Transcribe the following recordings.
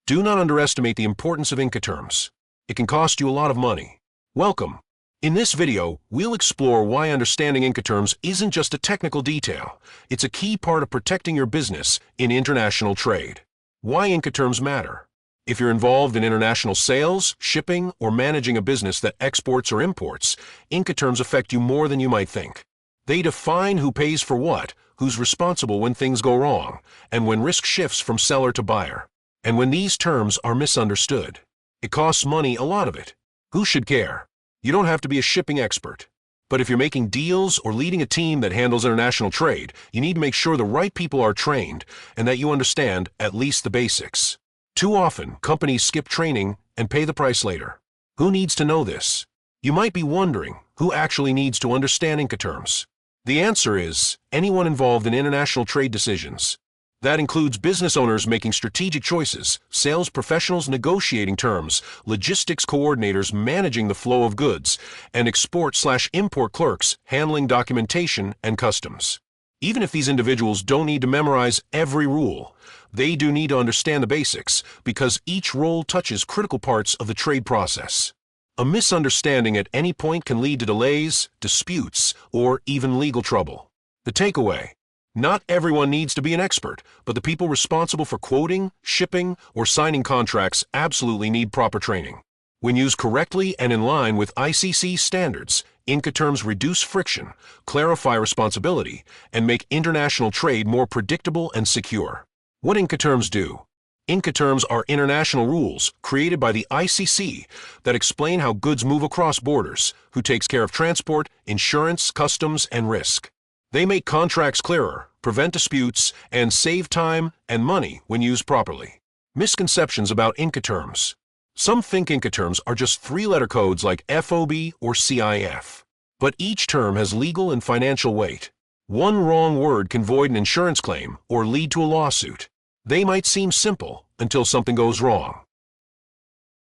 Do not underestimate the importance of Incoterms. It can cost you a lot of money. Welcome. In this video, we'll explore why understanding Incoterms isn't just a technical detail. It's a key part of protecting your business in international trade. Why Incoterms matter. If you're involved in international sales, shipping, or managing a business that exports or imports, Incoterms affect you more than you might think. They define who pays for what, who's responsible when things go wrong, and when risk shifts from seller to buyer. And when these terms are misunderstood, it costs money, a lot of it. Who should care? You don't have to be a shipping expert. But if you're making deals or leading a team that handles international trade, you need to make sure the right people are trained and that you understand at least the basics. Too often, companies skip training and pay the price later. Who needs to know this? You might be wondering, who actually needs to understand Incoterms? The answer is anyone involved in international trade decisions. That includes business owners making strategic choices, sales professionals negotiating terms, logistics coordinators managing the flow of goods, and export/import clerks handling documentation and customs. Even if these individuals don't need to memorize every rule, they do need to understand the basics because each role touches critical parts of the trade process. A misunderstanding at any point can lead to delays, disputes, or even legal trouble. The takeaway: not everyone needs to be an expert, but the people responsible for quoting, shipping, or signing contracts absolutely need proper training. When used correctly and in line with ICC standards, Incoterms reduce friction, clarify responsibility, and make international trade more predictable and secure. What Incoterms do? Incoterms are international rules created by the ICC that explain how goods move across borders, who takes care of transport, insurance, customs, and risk. They make contracts clearer, prevent disputes, and save time and money when used properly. Misconceptions about Incoterms. Some think Incoterms are just three-letter codes like FOB or CIF. But each term has legal and financial weight. One wrong word can void an insurance claim or lead to a lawsuit. They might seem simple until something goes wrong.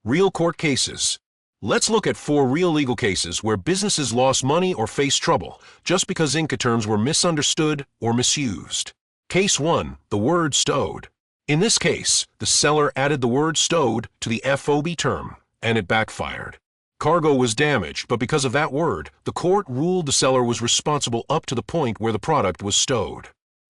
Real court cases. Let's look at 4 real legal cases where businesses lost money or faced trouble just because Incoterms were misunderstood or misused. Case 1. The word stowed. In this case, the seller added the word stowed to the FOB term, and it backfired. Cargo was damaged, but because of that word, the court ruled the seller was responsible up to the point where the product was stowed.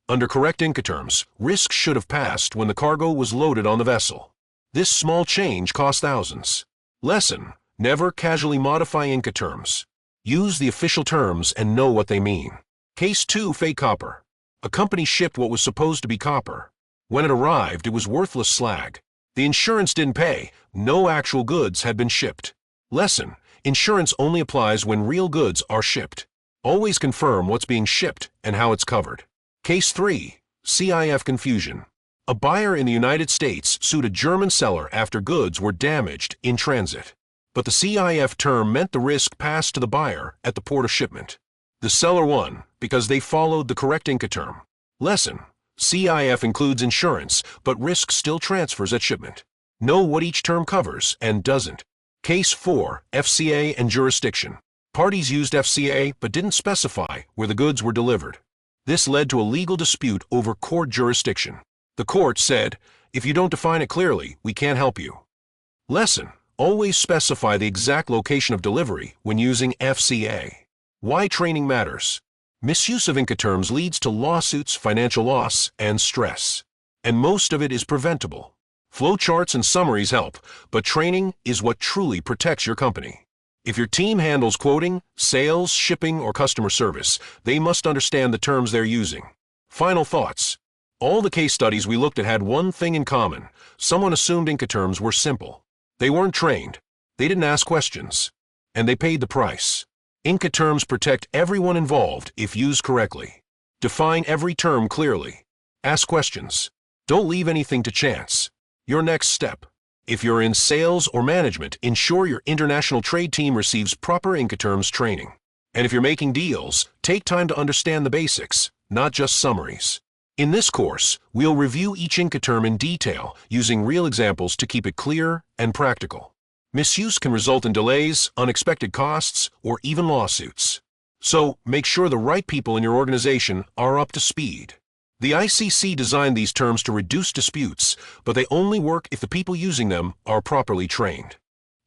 Under correct Incoterms, risk should have passed when the cargo was loaded on the vessel. This small change cost thousands. Lesson: never casually modify Incoterms. Use the official terms and know what they mean. Case 2. Fake copper. A company shipped what was supposed to be copper. When it arrived, it was worthless slag. The insurance didn't pay. No actual goods had been shipped. Lesson: insurance only applies when real goods are shipped. Always confirm what's being shipped and how it's covered. Case 3. CIF confusion. A buyer in the United States sued a German seller after goods were damaged in transit. But the CIF term meant the risk passed to the buyer at the port of shipment. The seller won because they followed the correct Incoterm. Lesson: CIF includes insurance, but risk still transfers at shipment. Know what each term covers and doesn't. Case 4. FCA and jurisdiction. Parties used FCA but didn't specify where the goods were delivered. This led to a legal dispute over court jurisdiction. The court said, if you don't define it clearly, we can't help you. Lesson: always specify the exact location of delivery when using FCA. Why training matters. Misuse of Incoterms leads to lawsuits, financial loss, and stress. And most of it is preventable. Flowcharts and summaries help, but training is what truly protects your company. If your team handles quoting, sales, shipping, or customer service, they must understand the terms they're using. Final thoughts. All the case studies we looked at had one thing in common. Someone assumed Incoterms were simple. They weren't trained. They didn't ask questions. And they paid the price. Incoterms protect everyone involved if used correctly. Define every term clearly. Ask questions. Don't leave anything to chance. Your next step. If you're in sales or management, ensure your international trade team receives proper Incoterms training. And if you're making deals, take time to understand the basics, not just summaries. In this course, we'll review each Incoterm in detail using real examples to keep it clear and practical. Misuse can result in delays, unexpected costs, or even lawsuits. So, make sure the right people in your organization are up to speed. The ICC designed these terms to reduce disputes, but they only work if the people using them are properly trained.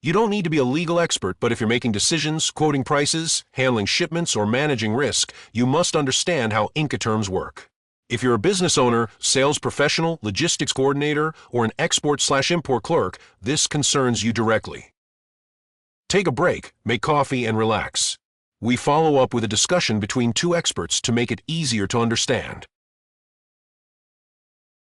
You don't need to be a legal expert, but if you're making decisions, quoting prices, handling shipments, or managing risk, you must understand how Incoterms work. If you're a business owner, sales professional, logistics coordinator, or an export/import clerk, this concerns you directly. Take a break, make coffee, and relax. We follow up with a discussion between two experts to make it easier to understand.